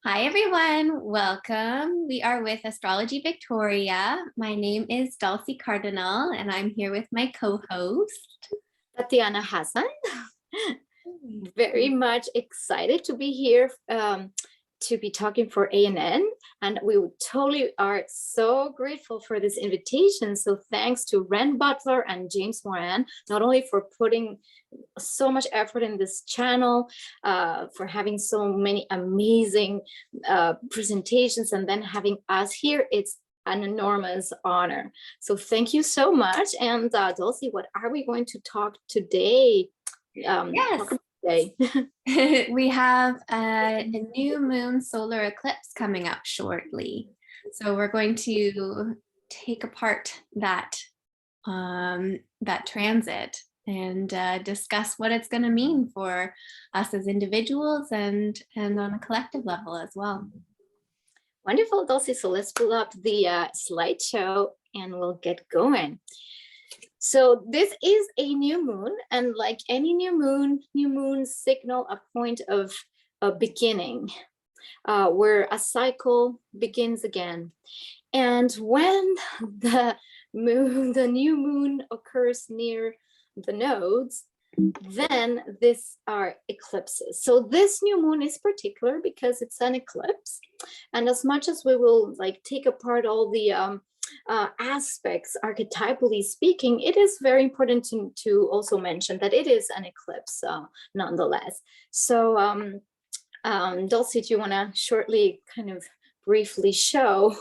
Hi, everyone. Welcome. We are with Astrology Victoria. My name is Dulcie Cardinal, and I'm here with my co-host, Tatiana Hassan. Very much excited to be here to be talking for ANN, and we totally are so grateful for this invitation. So thanks to Ren Butler and James Moran, not only for putting so much effort in this channel, for having so many amazing presentations, and then having us here. It's an enormous honor. So thank you so much. And Dulcie, what are we going to talk today? Yes. We have a new moon solar eclipse coming up shortly. So we're going to take apart that transit and discuss what it's going to mean for us as individuals and on a collective level as well. Wonderful, Dulcie. So let's pull up the slideshow and we'll get going. So this is a new moon, and like any new moons signal a point of a beginning, where a cycle begins again. And when the new moon occurs near the nodes, then these are eclipses. So this new moon is particular because it's an eclipse, and as much as we will like take apart all the aspects archetypally speaking, it is very important to also mention that it is an eclipse nonetheless. So Dulcie, do you want to shortly kind of briefly show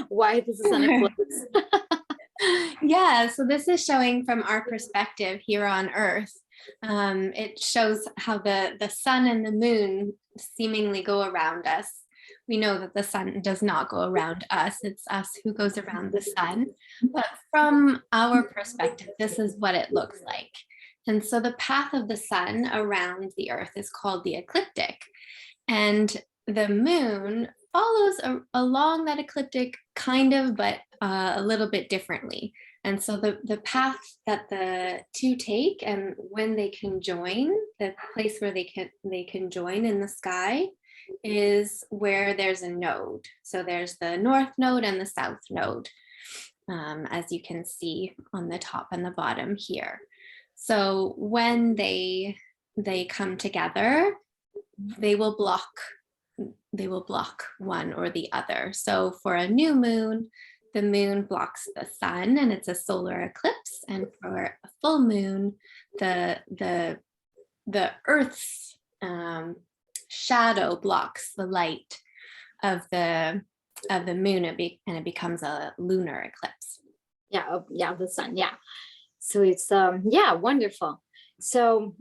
why this is an eclipse? Yeah, so this is showing from our perspective here on Earth. It shows how the sun and the moon seemingly go around us. We know that the sun does not go around us. It's us who goes around the sun. But from our perspective, this is what it looks like. And so the path of the sun around the Earth is called the ecliptic. And the moon follows along that ecliptic kind of, but a little bit differently. And so the path that the two take and when they can join, the place where they can join in the sky is where there's a node. So there's the north node and the south node, as you can see on the top and the bottom here. So when they come together, they will block one or the other. So for a new moon, the moon blocks the sun and it's a solar eclipse. And for a full moon, the Earth's shadow blocks the light of the moon, and it becomes a lunar eclipse. Yeah, the sun. Yeah. So it's yeah, wonderful. So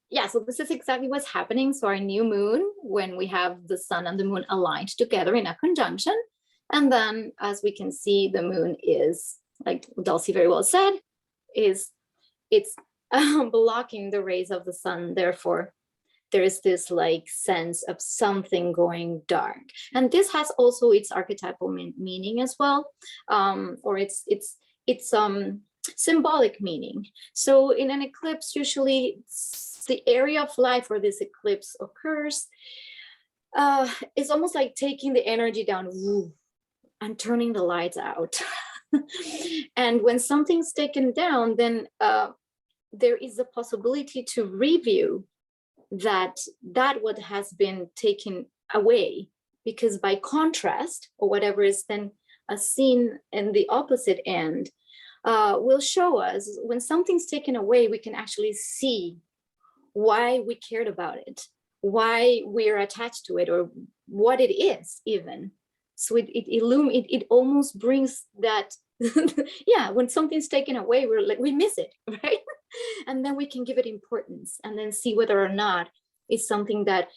yeah, so this is exactly what's happening. So our new moon, when we have the sun and the moon aligned together in a conjunction, and then as we can see, the moon is, like Dulcie very well said, it's blocking the rays of the sun. Therefore, there is this like sense of something going dark, and this has also its archetypal meaning as well, or it's symbolic meaning. So in an eclipse, usually the area of life where this eclipse occurs is almost like taking the energy down and turning the lights out. And when something's taken down, then there is a possibility to review that what has been taken away, because by contrast, or whatever is then seen in the opposite end, will show us when something's taken away, we can actually see why we cared about it, why we're attached to it, or what it is even. So it almost brings that yeah, when something's taken away, we miss it, right? And then we can give it importance and then see whether or not it's something that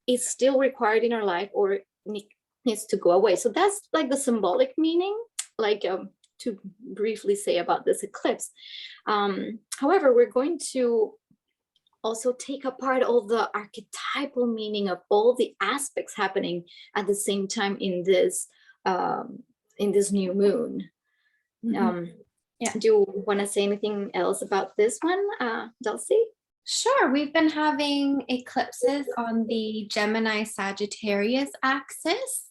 is still required in our life or needs to go away. So that's like the symbolic meaning, like to briefly say about this eclipse. However, we're going to also take apart all the archetypal meaning of all the aspects happening at the same time in this new moon. Mm-hmm. Yeah. Do you want to say anything else about this one, Dulcie? Sure, we've been having eclipses on the Gemini Sagittarius axis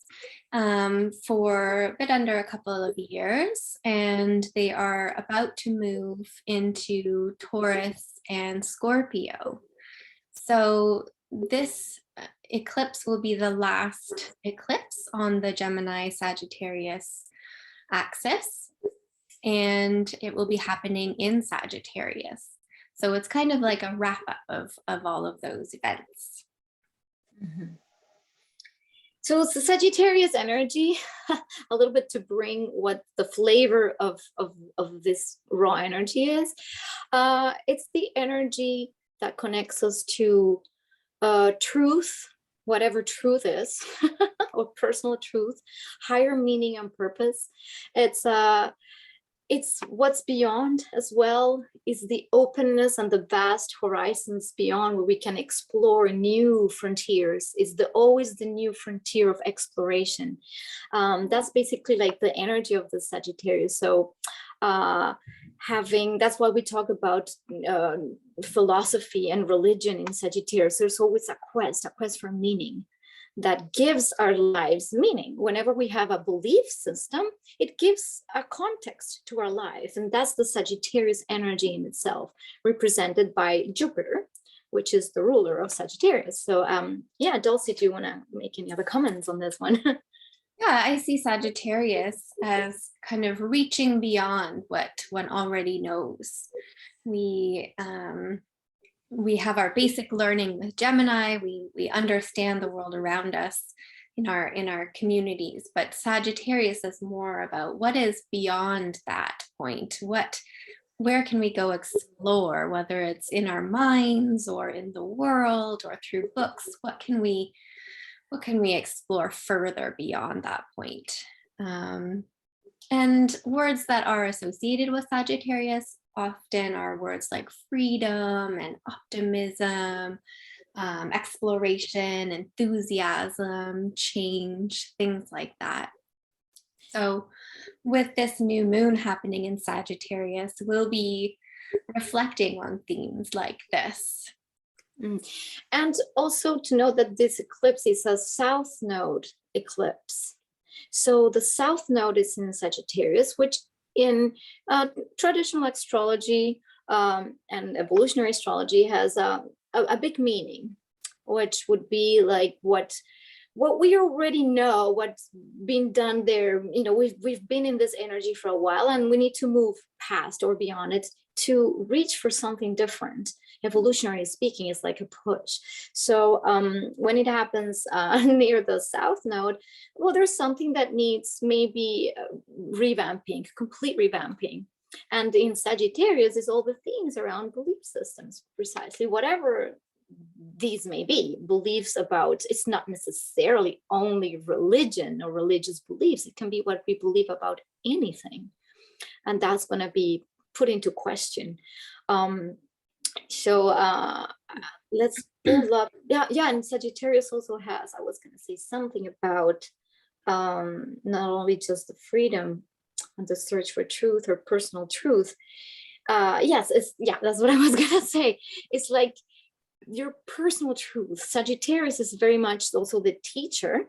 for a bit under a couple of years, and they are about to move into Taurus and Scorpio. So this eclipse will be the last eclipse on the Gemini Sagittarius axis, and it will be happening in Sagittarius. So it's kind of like a wrap up of all of those events. Mhm. So it's the Sagittarius energy, a little bit to bring what the flavor of this raw energy is. It's the energy that connects us to truth, whatever truth is, or personal truth, higher meaning and purpose. It's what's beyond as well, is the openness and the vast horizons beyond, where we can explore new frontiers. Is always the new frontier of exploration. That's basically like the energy of the Sagittarius. So that's why we talk about philosophy and religion in Sagittarius. There's always a quest for meaning that gives our lives meaning. Whenever we have a belief system, it gives a context to our lives. And that's the Sagittarius energy in itself, represented by Jupiter, which is the ruler of Sagittarius. So yeah, Dulcie, do you want to make any other comments on this one? Yeah, I see Sagittarius as kind of reaching beyond what one already knows. We have our basic learning with Gemini. We understand the world around us in our communities, but Sagittarius is more about what is beyond that point. Where can we go explore, whether it's in our minds or in the world or through books? What can we explore further beyond that point? And words that are associated with Sagittarius often are words like freedom and optimism, exploration, enthusiasm, change, things like that. So with this new moon happening in Sagittarius, we'll be reflecting on themes like this. And also to note that this eclipse is a south node eclipse. So the south node is in Sagittarius, which in traditional astrology and evolutionary astrology has a big meaning, which would be like what we already know, what's been done there. You know, we've been in this energy for a while, and we need to move past or beyond it to reach for something different. Evolutionary speaking, is like a push. So when it happens near the south node, well, there's something that needs maybe revamping, complete revamping. And in Sagittarius is all the themes around belief systems, precisely whatever these may be. Beliefs about, it's not necessarily only religion or religious beliefs. It can be what we believe about anything, and that's going to be put into question. So let's build up. Yeah, and Sagittarius also has, I was going to say something about not only just the freedom and the search for truth or personal truth. Yes, that's what I was going to say. It's like your personal truth. Sagittarius is very much also the teacher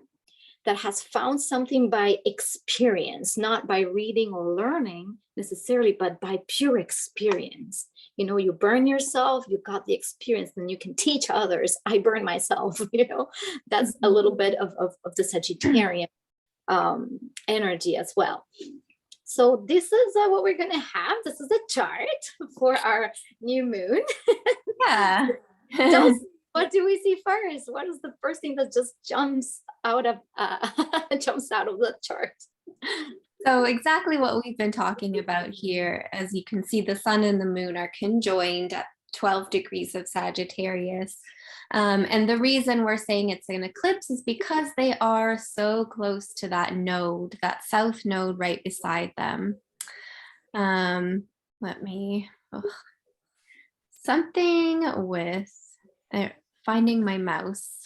that has found something by experience, not by reading or learning necessarily, but by pure experience. You know, you burn yourself, you got the experience, then you can teach others. I burn myself, you know, that's a little bit of the Sagittarian energy as well. So this is what we're going to have. This is a chart for our new moon. Yeah. What do we see first? What is the first thing that just jumps out of the chart? So exactly what we've been talking about here. As you can see, the sun and the moon are conjoined at 12 degrees of Sagittarius. And the reason we're saying it's an eclipse is because they are so close to that node, that south node right beside them. Something with finding my mouse.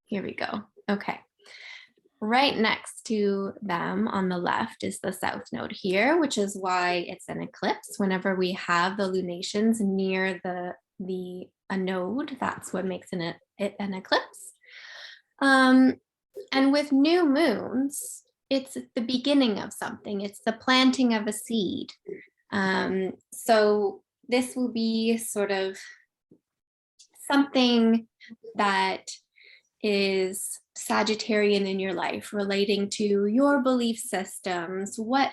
Here we go. Okay. Right next to them on the left is the south node here, which is why it's an eclipse. Whenever we have the lunations near the a node. That's what makes it an eclipse. And with new moons, it's the beginning of something. It's the planting of a seed. So this will be sort of something that is Sagittarian in your life, relating to your belief systems, what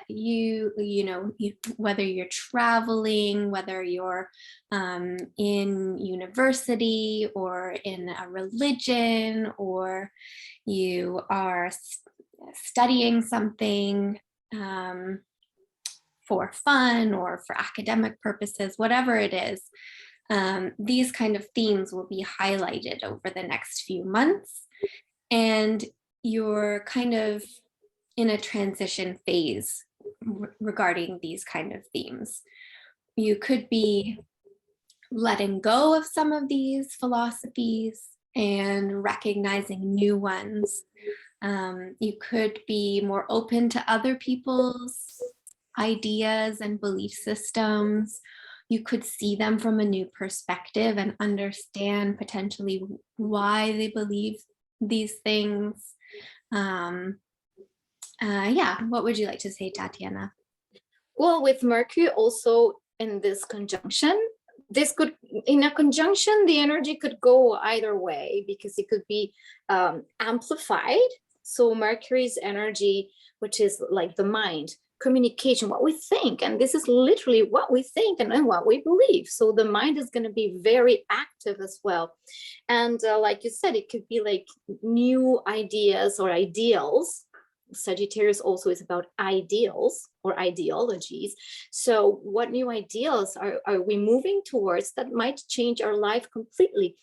whether you're traveling, whether you're in university or in a religion, or you are studying something for fun or for academic purposes, whatever it is. These kind of themes will be highlighted over the next few months, and you're kind of in a transition phase regarding these kind of themes. You could be letting go of some of these philosophies and recognizing new ones. You could be more open to other people's ideas and belief systems. You could see them from a new perspective and understand potentially why they believe these things. Yeah, what would you like to say, Tatiana? Well, with Mercury also in this conjunction, this could, in a conjunction, the energy could go either way, because it could be amplified. So Mercury's energy, which is like the mind, communication, what we think, and this is literally what we think and what we believe. So the mind is going to be very active as well. And like you said, it could be like new ideas or ideals. Sagittarius also is about ideals or ideologies. So what new ideals are we moving towards that might change our life completely?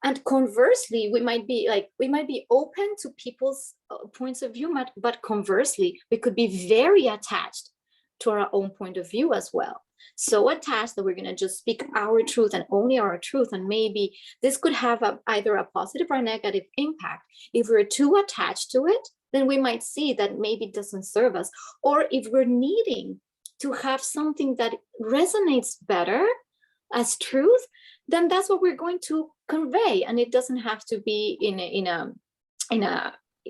And conversely, we might be open to people's points of view, but conversely, we could be very attached to our own point of view as well. So attached that we're going to just speak our truth and only our truth. And maybe this could have either a positive or negative impact. If we're too attached to it, then we might see that maybe it doesn't serve us. Or if we're needing to have something that resonates better as truth, then that's what we're going to convey. And it doesn't have to be in a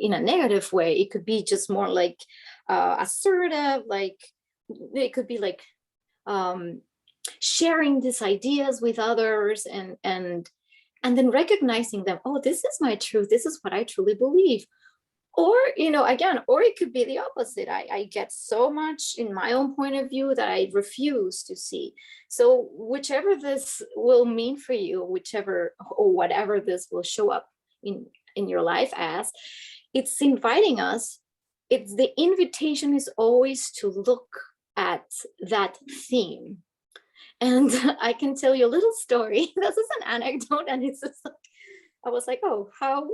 negative way. It could be just more like assertive, like it could be like sharing these ideas with others, and then recognizing them. Oh, this is my truth. This is what I truly believe. Or, again, or it could be the opposite. I get so much in my own point of view that I refuse to see. So whichever this will mean for you, whichever or whatever this will show up in your life as, it's inviting us. The invitation is always to look at that theme. And I can tell you a little story. This is an anecdote, and it's just like, I was like, oh, how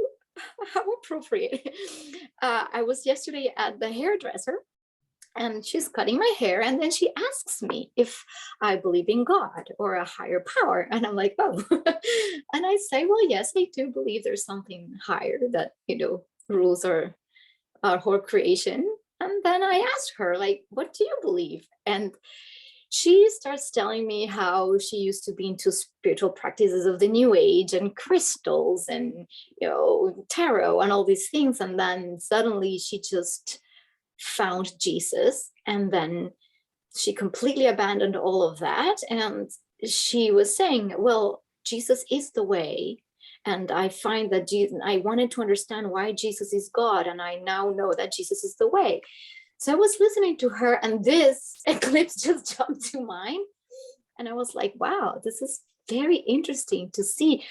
appropriate. I was yesterday at the hairdresser, and she's cutting my hair, and then she asks me if I believe in God or a higher power, and I'm like, oh. And I say, well, yes, I do believe there's something higher that rules our whole creation. And then I asked her, like, what do you believe? And she starts telling me how she used to be into spiritual practices of the New Age and crystals and, tarot and all these things. And then suddenly she just found Jesus. And then she completely abandoned all of that. And she was saying, well, Jesus is the way. And I find that I wanted to understand why Jesus is God. And I now know that Jesus is the way. So I was listening to her, and this eclipse just jumped to mind. And I was like, wow, this is very interesting to see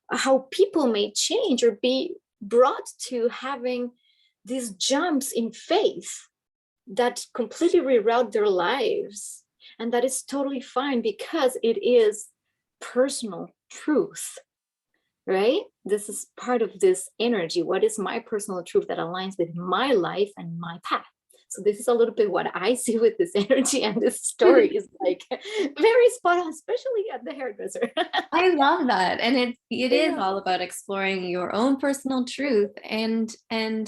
how people may change or be brought to having these jumps in faith that completely reroute their lives. And that is totally fine, because it is personal truth, right? This is part of this energy. What is my personal truth that aligns with my life and my path? So this is a little bit what I see with this energy, and this story is like very spot on, especially at the hairdresser. I love that. And it is all about exploring your own personal truth, and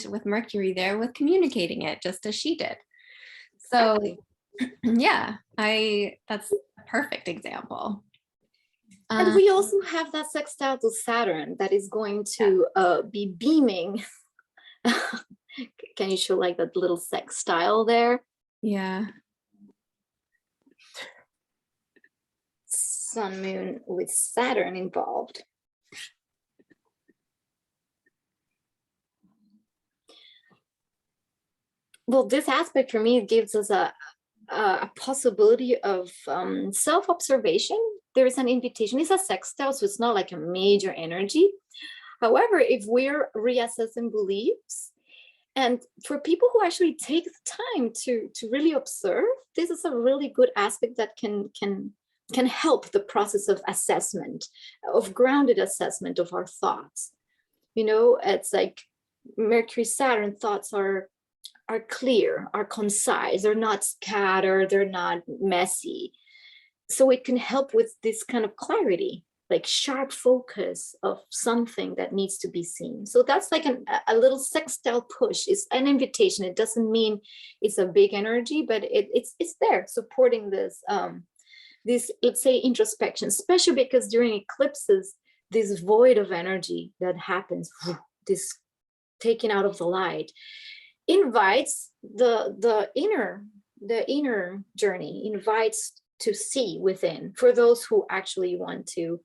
with Mercury there, with communicating it just as she did. So yeah, that's a perfect example. And we also have that sextile to Saturn that is going to be beaming. Can you show like that little sextile there? Yeah. Sun, Moon with Saturn involved. Well, this aspect for me gives us a possibility of self-observation. There is an invitation. It's a sextile, so it's not like a major energy. However, if we're reassessing beliefs, and for people who actually take the time to really observe, this is a really good aspect that can help the process of assessment, of grounded assessment of our thoughts. You know, it's like Mercury, Saturn thoughts are clear, are concise, they're not scattered, they're not messy. So it can help with this kind of clarity, like sharp focus of something that needs to be seen. So that's like a little sextile push. It's an invitation. It doesn't mean it's a big energy, but it's there supporting this, this, let's say, introspection, especially because during eclipses, this void of energy that happens, this taking out of the light, invites the inner journey, invites to see within for those who actually want to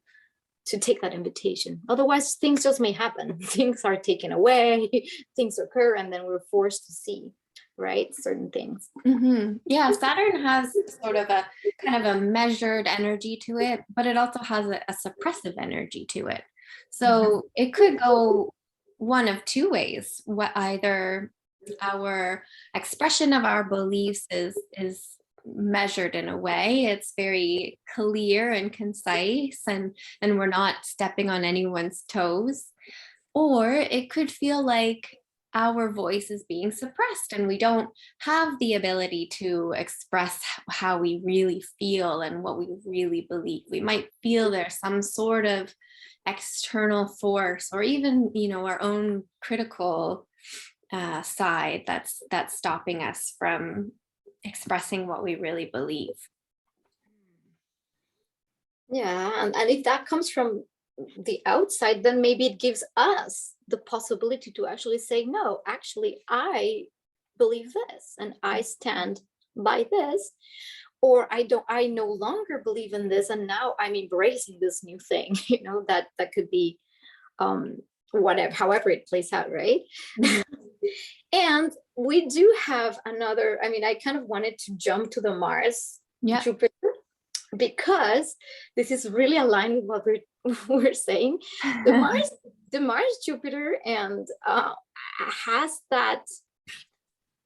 take that invitation. Otherwise, things just may happen. Things are taken away, things occur, and then we're forced to see, right, certain things. Yeah, Saturn has sort of a kind of a measured energy to it, but it also has a suppressive energy to it. So it could go one of two ways. Either our expression of our beliefs is measured in a way, it's very clear and concise, and we're not stepping on anyone's toes, or it could feel like our voice is being suppressed and we don't have the ability to express how we really feel and what we really believe. We might feel there's some sort of external force, or even, you know, our own critical side that's stopping us from expressing what we really believe. Yeah, and if that comes from the outside, then maybe it gives us the possibility to actually say, no, actually, I believe this and I stand by this, or I no longer believe in this and now I'm embracing this new thing. You know, that could be whatever, however it plays out, right? And we do have another, I mean, I kind of wanted to jump to the Mars, Jupiter, because this is really aligned with what we're saying. The Mars Jupiter and has that,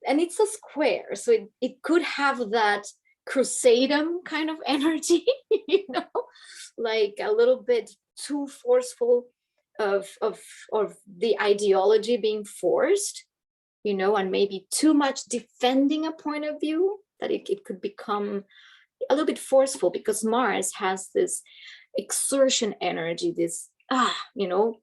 and it's a square, so it could have that crusadum kind of energy, you know, like a little bit too forceful of the ideology being forced, you know, and maybe too much defending a point of view, that it could become a little bit forceful, because Mars has this exertion energy, this you know,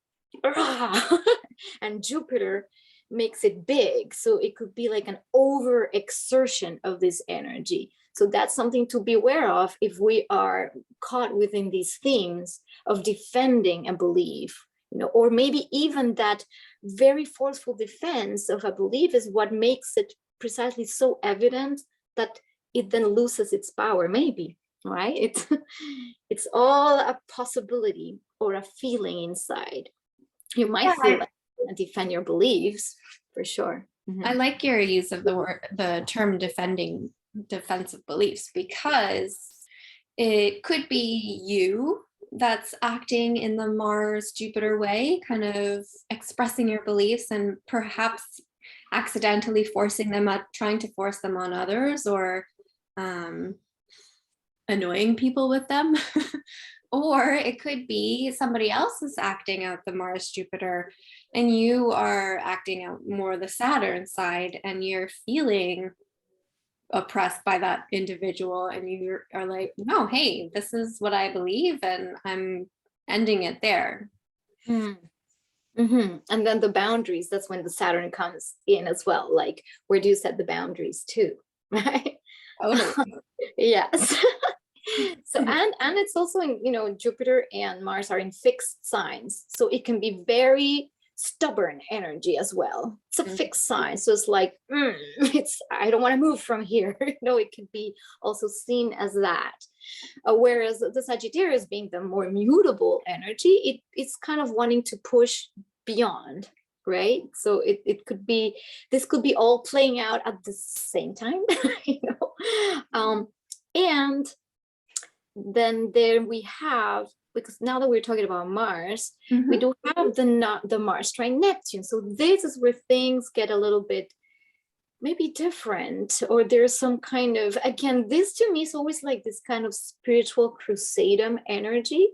and Jupiter makes it big, so it could be like an over exertion of this energy. So that's something to be aware of if we are caught within these themes of defending a belief, you know, or maybe even that very forceful defense of a belief is what makes it precisely so evident that it then loses its power, maybe, right? It's all a possibility or a feeling inside. You might feel like you want to defend your beliefs, for sure. I like your use of the term defensive beliefs, because it could be you that's acting in the Mars Jupiter way, kind of expressing your beliefs and perhaps accidentally trying to force them on others, or annoying people with them. Or it could be somebody else is acting out the Mars Jupiter and you are acting out more the Saturn side, and you're feeling oppressed by that individual, and you are like, no, hey, this is what I believe and I'm ending it there. And then the boundaries, that's when the Saturn comes in as well. Like, where do you set the boundaries too? Right? Totally. Yes. So and it's also in, you know, Jupiter and Mars are in fixed signs, so it can be very stubborn energy as well. It's a fixed sign, so it's like it's, I don't want to move from here. You know, it could be also seen as that. Whereas the Sagittarius, being the more mutable energy, it's kind of wanting to push beyond, right? So it could be, this could be all playing out at the same time. You know, and then there we have, because now that we're talking about Mars, we do have the Mars trine Neptune. So this is where things get a little bit maybe different, or there's some kind of, again, this to me is always like this kind of spiritual crusadum energy,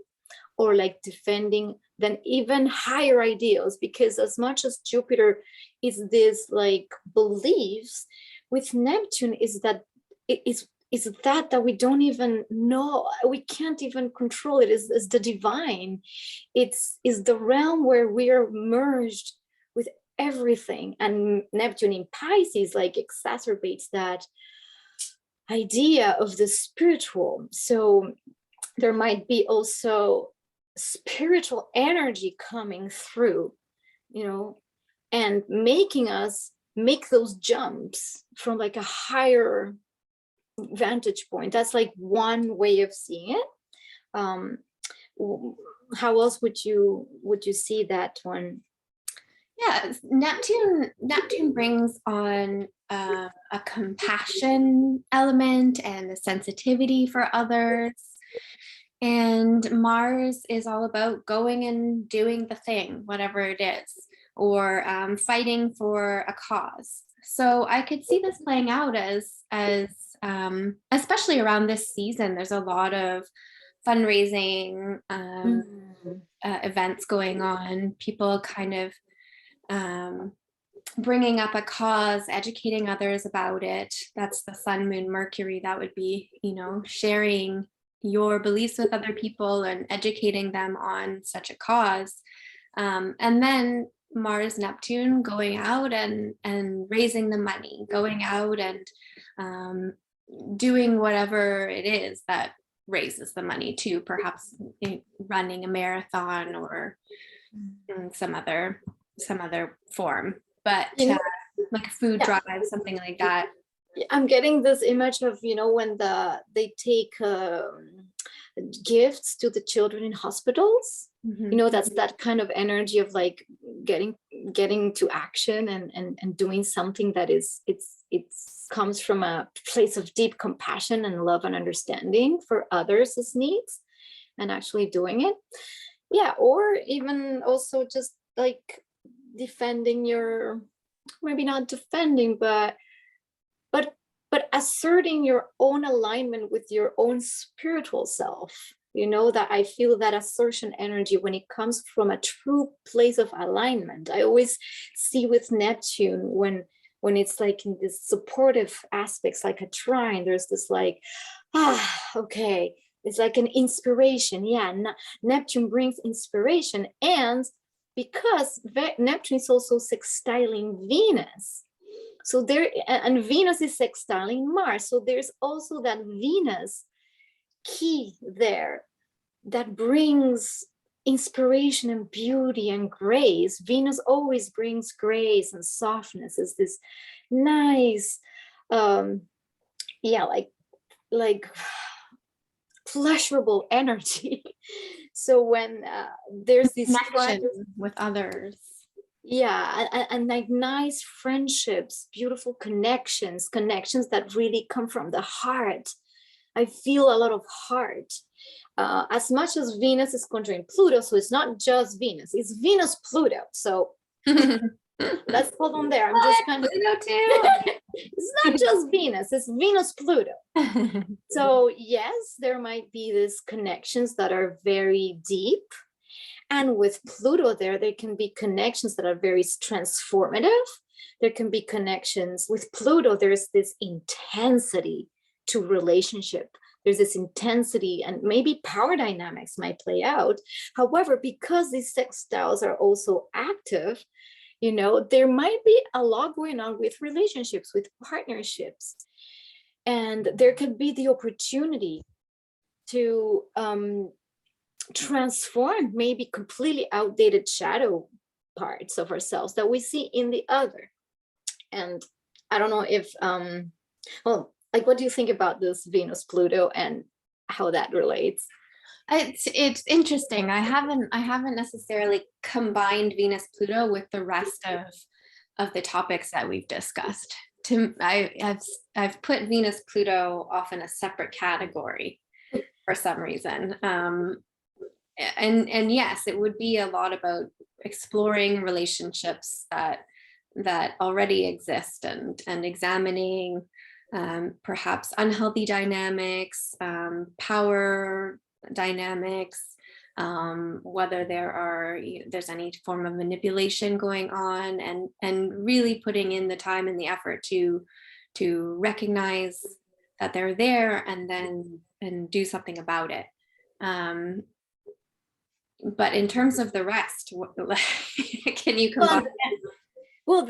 or like defending then even higher ideals, because as much as Jupiter is this like beliefs, with Neptune is that it is that we don't even know, we can't even control it, is the divine. It's the realm where we are merged with everything, and Neptune in Pisces like exacerbates that idea of the spiritual. So there might be also spiritual energy coming through, you know, and making us make those jumps from like a higher vantage point. That's like one way of seeing it. How else would you see that one? Yeah, Neptune brings on a compassion element and a sensitivity for others. And Mars is all about going and doing the thing, whatever it is, or fighting for a cause. So I could see this playing out as especially around this season. There's a lot of fundraising events going on. People kind of bringing up a cause, educating others about it. That's the Sun, Moon, Mercury. That would be, you know, sharing your beliefs with other people and educating them on such a cause. And then Mars, Neptune, going out and raising the money, going out and doing whatever it is that raises the money too, perhaps running a marathon or some other form, but like a food drive, something like that. I'm getting this image of, you know, when they take gifts to the children in hospitals. You know, that's that kind of energy of like getting to action and doing something that is it's comes from a place of deep compassion and love and understanding for others' needs, and actually doing it. Yeah, or even also just like defending your, maybe not defending, but asserting your own alignment with your own spiritual self. You know, that I feel that assertion energy when it comes from a true place of alignment. I always see with Neptune when it's like in this supportive aspects, like a trine, there's this like, okay, it's like an inspiration. Yeah, Neptune brings inspiration, and because Neptune is also sextiling Venus. So there, and Venus is sextiling Mars. So there's also that Venus key there that brings inspiration and beauty and grace. Venus always brings grace and softness. Is this nice, yeah, like pleasurable energy. So when there's this connection with others, yeah, and like nice friendships, beautiful connections that really come from the heart. I feel a lot of heart. As much as Venus is conjuring Pluto, so it's not just Venus, it's Venus Pluto. So let's hold on there. I'm just kind of Pluto too. It's not just Venus, it's Venus Pluto. So yes, there might be these connections that are very deep. And with Pluto there can be connections that are very transformative. There can be connections with Pluto. There's this intensity to relationship. There's this intensity, and maybe power dynamics might play out. However, because these sextiles are also active, you know, there might be a lot going on with relationships, with partnerships. And there could be the opportunity to transform maybe completely outdated shadow parts of ourselves that we see in the other. And I don't know if well, like, what do you think about this Venus Pluto and how that relates? It's interesting. I haven't necessarily combined Venus Pluto with the rest of the topics that we've discussed. I've put Venus Pluto off in a separate category for some reason. And yes, it would be a lot about exploring relationships that already exist and examining perhaps unhealthy dynamics, power dynamics, whether there's any form of manipulation going on, and really putting in the time and the effort to recognize that they're there and do something about it. But in terms of the rest, can you combine it? Well,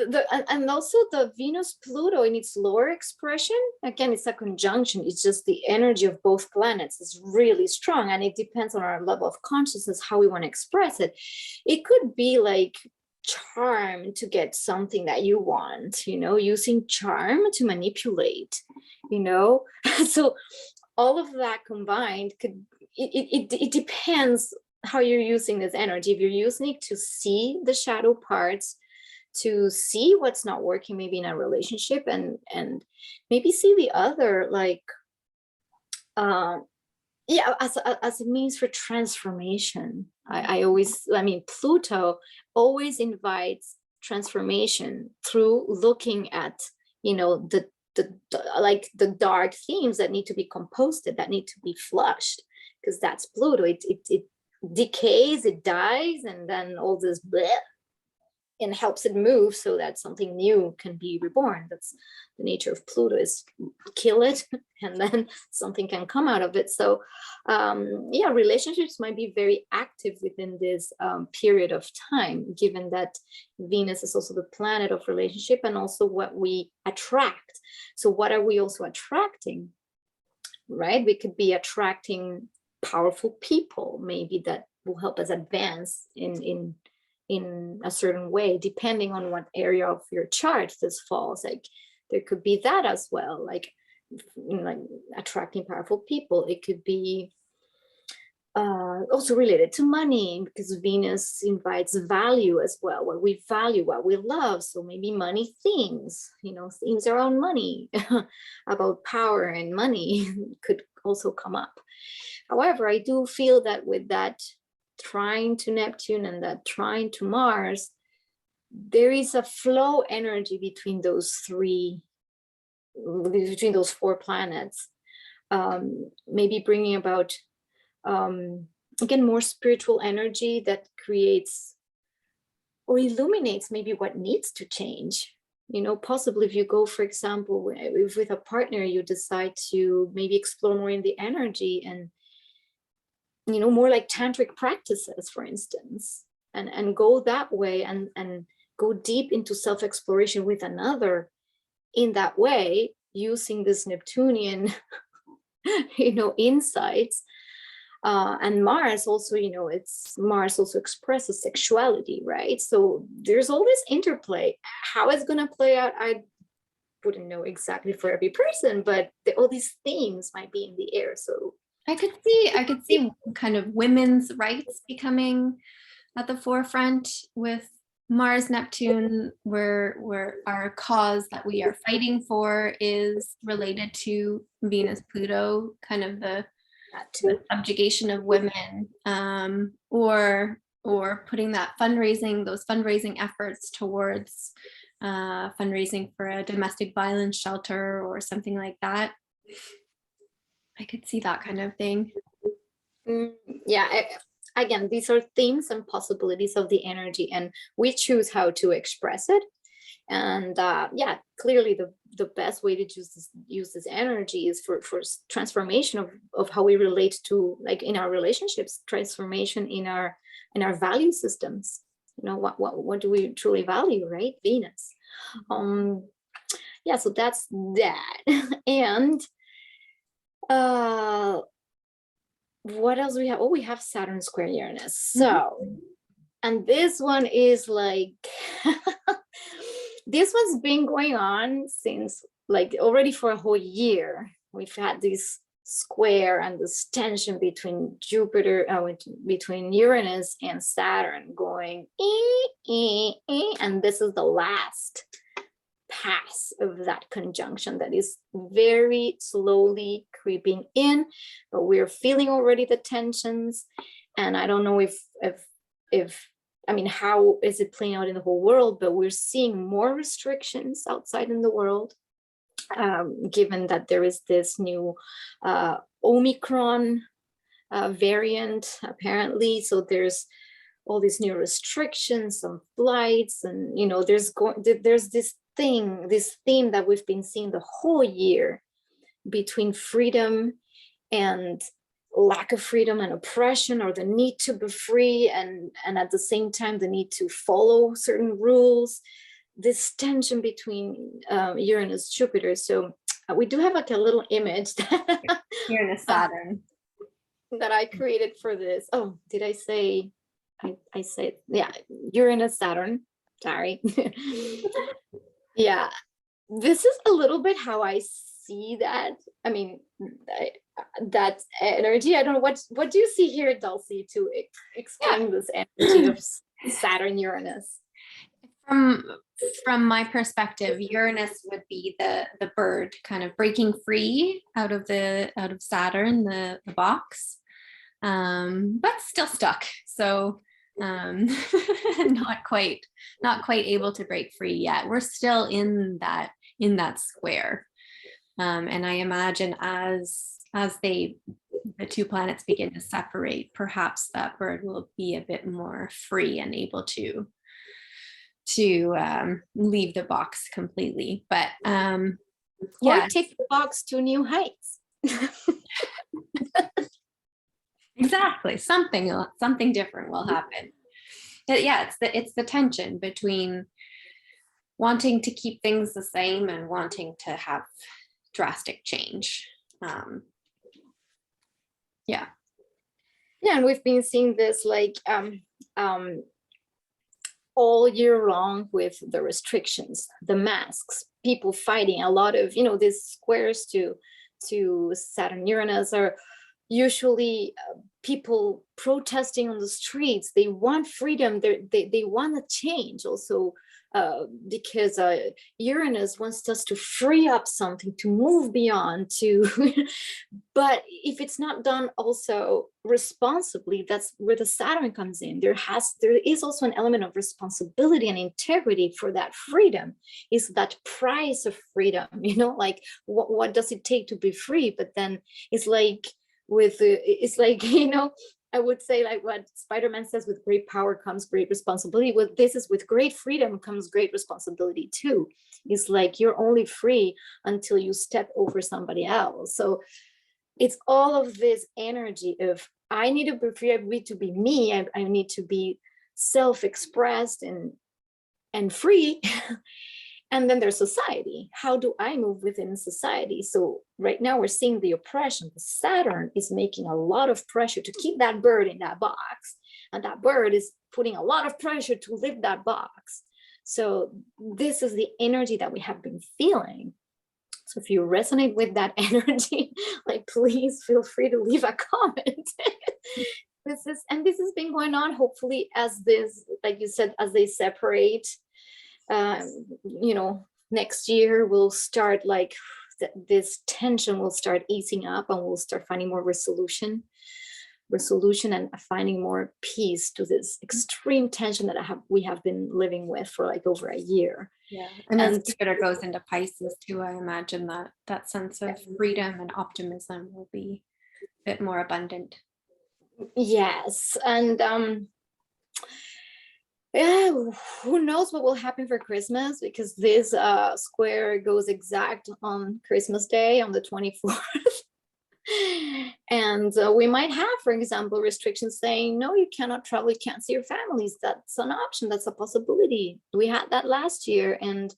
and also the Venus Pluto in its lower expression, again, it's a conjunction. It's just the energy of both planets is really strong, and it depends on our level of consciousness how we want to express it. It could be like charm to get something that you want, using charm to manipulate, so all of that combined it depends how you're using this energy. If you're using it to see the shadow parts, to see what's not working maybe in a relationship, and maybe see the other, like as a means for transformation. Pluto always invites transformation through looking at the dark themes that need to be composted, that need to be flushed, because that's Pluto. It decays, it dies, and then all this bleh, and helps it move so that something new can be reborn. That's the nature of Pluto, is kill it and then something can come out of it. So relationships might be very active within this period of time, given that Venus is also the planet of relationship and also what we attract. So what are we also attracting, right? We could be attracting powerful people, maybe, that will help us advance in a certain way, depending on what area of your chart this falls. Like, there could be that as well, like attracting powerful people. It could be also related to money, because Venus invites value as well, what we value, what we love. So maybe money themes, themes around money, about power and money could also come up. However, I do feel that with that trine to Neptune and that trine to Mars, there is a flow energy between those four planets, maybe bringing about again more spiritual energy that creates or illuminates maybe what needs to change. Possibly if you go, for example, if with a partner you decide to maybe explore more in the energy and more like tantric practices, for instance, and go that way and go deep into self-exploration with another in that way, using this Neptunian insights. And Mars also, Mars also expresses sexuality, right? So there's all this interplay. How it's going to play out, I wouldn't know exactly for every person, but all these themes might be in the air. So I could see kind of women's rights becoming at the forefront with Mars, Neptune, where our cause that we are fighting for is related to Venus, Pluto, kind of the subjugation of women, or putting those fundraising efforts towards fundraising for a domestic violence shelter or something like that. I could see that kind of thing. Again, these are themes and possibilities of the energy, and we choose how to express it. And clearly the best way to use this energy is for transformation of how we relate to, like, in our relationships, transformation in our value systems. What do we truly value, right? Venus. So that's that. And what else we have? Oh, we have Saturn square Uranus. So, and this one is like, this one's been going on since like already for a whole year. We've had this square and this tension between between Uranus and Saturn going, and this is the last pass of that conjunction that is very slowly creeping in, but we're feeling already the tensions. And I don't know if I mean, how is it playing out in the whole world, but we're seeing more restrictions outside in the world, given that there is this new Omicron variant apparently. So there's all these new restrictions on flights, and you know, there's this theme that we've been seeing the whole year between freedom and lack of freedom and oppression, or the need to be free and at the same time the need to follow certain rules, this tension between Uranus, Jupiter. So we do have like a little image Uranus, Saturn. that I created for this. Oh, did I say, I said, yeah, Uranus, Saturn, sorry. Yeah, this is a little bit how I see that. I mean, that energy. I don't know, what do you see here, Dulcie, to explain this energy of Saturn, Uranus? From my perspective, Uranus would be the bird kind of breaking free out of Saturn, the box, but still stuck. So not quite able to break free yet. We're still in that square, and I imagine as the two planets begin to separate, perhaps that bird will be a bit more free and able to leave the box completely. But or take the box to new heights. Exactly, something different will happen. But yeah, it's the tension between wanting to keep things the same and wanting to have drastic change. Yeah, and we've been seeing this like all year long with the restrictions, the masks, people fighting. A lot of, you know, these squares to Saturn, Uranus are usually people protesting on the streets. They want freedom. They want a change also, because Uranus wants us to free up something, to move beyond, to but if it's not done also responsibly, that's where the Saturn comes in. There is also an element of responsibility and integrity for that freedom. Is that price of freedom, you know, like what does it take to be free? But then it's like it's like, you know, I would say like what Spider-Man says, with great power comes great responsibility. With this is with great freedom comes great responsibility too. It's like you're only free until you step over somebody else. So it's all of this energy of I need to be free, I need to be me, I need to be self-expressed and free. And then there's society. How do I move within society? So right now we're seeing the oppression. The Saturn is making a lot of pressure to keep that bird in that box. And that bird is putting a lot of pressure to leave that box. So this is the energy that we have been feeling. So if you resonate with that energy, like please feel free to leave a comment. This has been going on, hopefully, as this, like you said, as they separate. You know, next year we'll start like this tension will start easing up, and we'll start finding more resolution and finding more peace to this extreme tension that we have been living with for like over a year. Yeah, and as Jupiter goes into Pisces too, I imagine that sense of freedom and optimism will be a bit more abundant. Yes, and yeah, who knows what will happen for Christmas, because this square goes exact on Christmas Day on the 24th. And we might have, for example, restrictions saying, no, you cannot travel, you can't see your families. That's an option, that's a possibility. We had that last year, and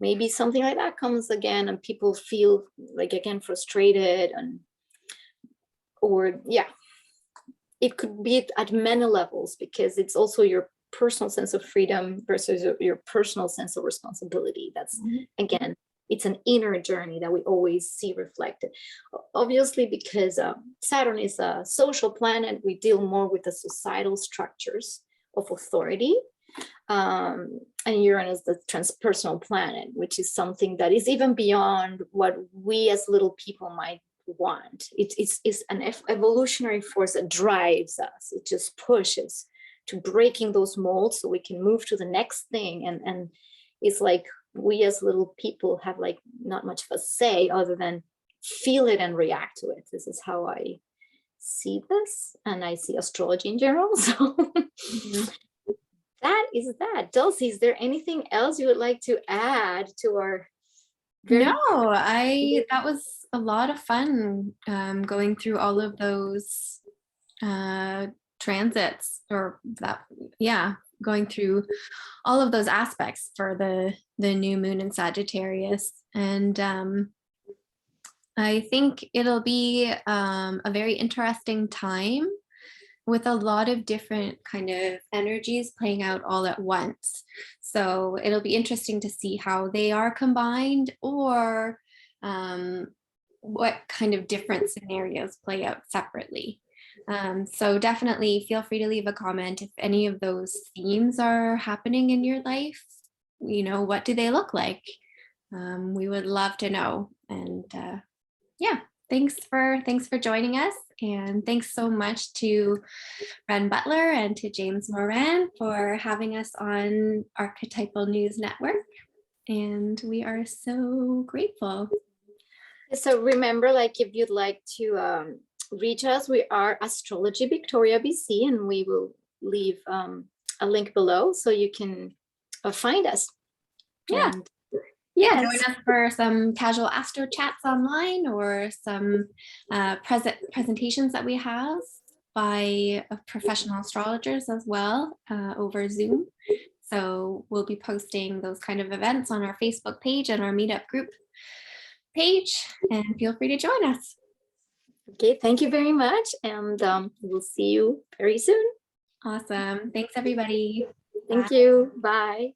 maybe something like that comes again, and people feel like again frustrated, and or yeah, it could be at many levels, because it's also your personal sense of freedom versus your personal sense of responsibility. That's, again, it's an inner journey that we always see reflected. Obviously, because Saturn is a social planet, we deal more with the societal structures of authority. And Uranus, the transpersonal planet, which is something that is even beyond what we as little people might want. It's an evolutionary force that drives us. It just pushes to breaking those molds so we can move to the next thing. And it's like we as little people have like not much of a say other than feel it and react to it. This is how I see this, and I see astrology in general. So that is that. Dulcie, is there anything else you would like to add to our No, that was a lot of fun, going through all of those transits, or that, yeah, going through all of those aspects for the new moon in Sagittarius. And I think it'll be a very interesting time with a lot of different kind of energies playing out all at once. So it'll be interesting to see how they are combined, or what kind of different scenarios play out separately. So definitely feel free to leave a comment if any of those themes are happening in your life. You know, what do they look like? We would love to know. And yeah, thanks for joining us. And thanks so much to Ren Butler and to James Moran for having us on Archetypal News Network. And we are so grateful. So remember, like, if you'd like to reach us, we are Astrology Victoria BC, and we will leave a link below so you can find us. Yeah. And yeah, join us for some casual astro chats online, or some presentations that we have by professional astrologers as well, over Zoom. So we'll be posting those kind of events on our Facebook page and our meetup group page, and feel free to join us. Okay, thank you very much, and we'll see you very soon. Awesome. Thanks, everybody. Thank you. Bye.